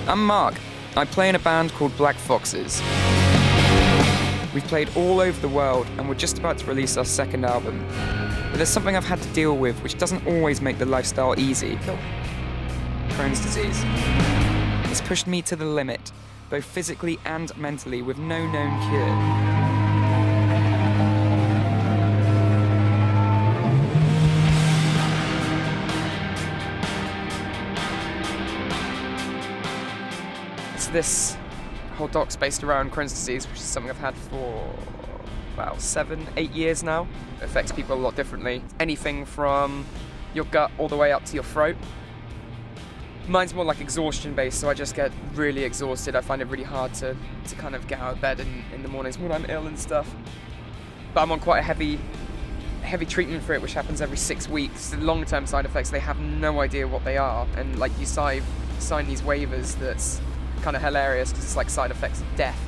I'm Mark. I play in a band called Black Foxes. We've played all over the world and we're just about to release our second album. But there's something I've had to deal with which doesn't always make the lifestyle easy. Crohn's disease. It's pushed me to the limit, both physically and mentally, with no known cure. This whole doc's based around Crohn's disease, which is something I've had for about 7-8 years now. It affects people a lot differently. Anything from your gut all the way up to your throat. Mine's more like exhaustion based, so I just get really exhausted. I find it really hard to kind of get out of bed in the mornings when I'm ill and stuff. But I'm on quite a heavy treatment for it, which happens every 6 weeks. The long-term side effects, they have no idea what they are, and like you sign these waivers that's kind of hilarious because it's like side effects of death,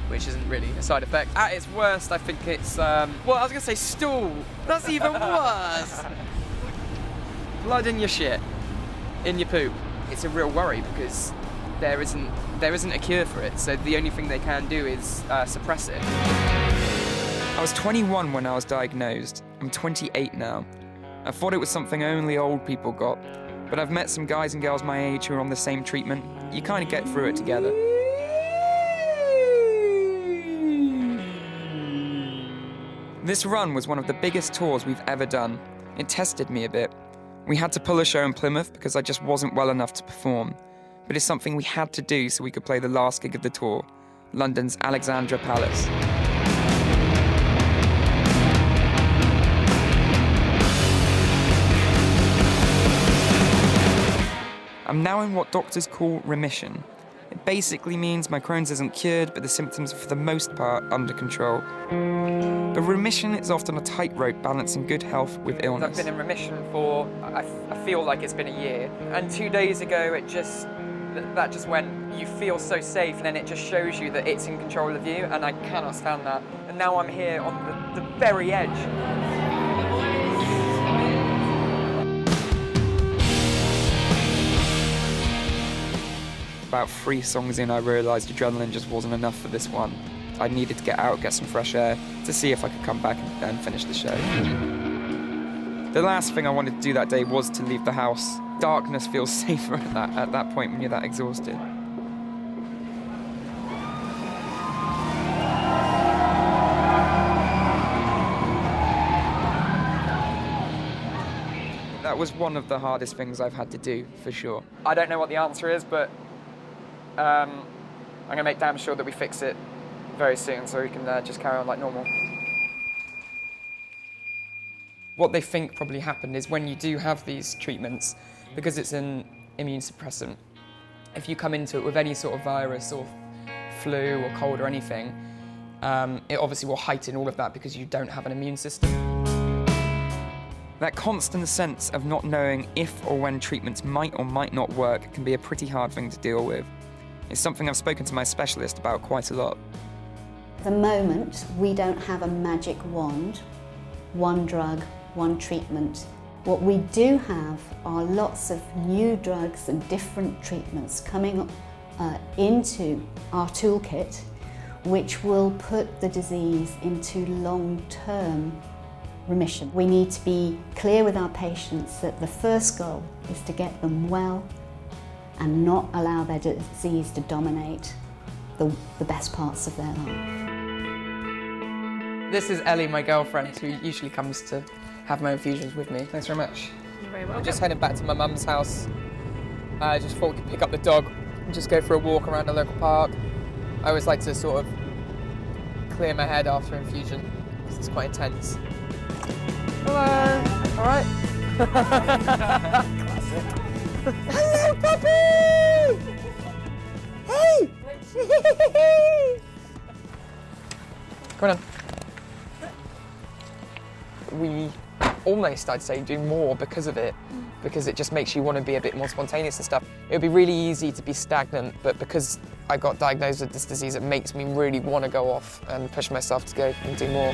which isn't really a side effect. At its worst, I think it's, well, I was gonna say stool. That's even worse. Blood in your shit, in your poop. It's a real worry because there isn't a cure for it, so the only thing they can do is suppress it. I was 21 when I was diagnosed. I'm 28 now. I thought it was something only old people got, but I've met some guys and girls my age who are on the same treatment. You kind of get through it together. This run was one of the biggest tours we've ever done. It tested me a bit. We had to pull a show in Plymouth because I just wasn't well enough to perform. But it's something we had to do so we could play the last gig of the tour, London's Alexandra Palace. I'm now in what doctors call remission. It basically means my Crohn's isn't cured, but the symptoms are for the most part under control. But remission is often a tightrope balancing good health with illness. I've been in remission for, I feel like it's been a year. And 2 days ago, that just went, you feel so safe, and then it just shows you that it's in control of you, and I cannot stand that. And now I'm here on the very edge. About 3 songs in, I realised adrenaline just wasn't enough for this one. I needed to get out, get some fresh air, to see if I could come back and finish the show. The last thing I wanted to do that day was to leave the house. Darkness feels safer at that point when you're that exhausted. That was one of the hardest things I've had to do, for sure. I don't know what the answer is, but I'm going to make damn sure that we fix it very soon so we can just carry on like normal. What they think probably happened is when you do have these treatments, because it's an immune suppressant, if you come into it with any sort of virus or flu or cold or anything, it obviously will heighten all of that because you don't have an immune system. That constant sense of not knowing if or when treatments might or might not work can be a pretty hard thing to deal with. It's something I've spoken to my specialist about quite a lot. At the moment, we don't have a magic wand, one drug, one treatment. What we do have are lots of new drugs and different treatments coming into our toolkit, which will put the disease into long-term remission. We need to be clear with our patients that the first goal is to get them well and not allow their disease to dominate the best parts of their life. This is Ellie, my girlfriend, who usually comes to have my infusions with me. Thanks very much. You're very welcome. I'm just heading back to my mum's house. I just thought we could pick up the dog and just go for a walk around a local park. I always like to sort of clear my head after infusion because it's quite intense. Hello. All right. Classic. Hello, puppy! Hey! Come on. We almost, I'd say, do more because of it, because it just makes you want to be a bit more spontaneous and stuff. It would be really easy to be stagnant, but because I got diagnosed with this disease, it makes me really want to go off and push myself to go and do more.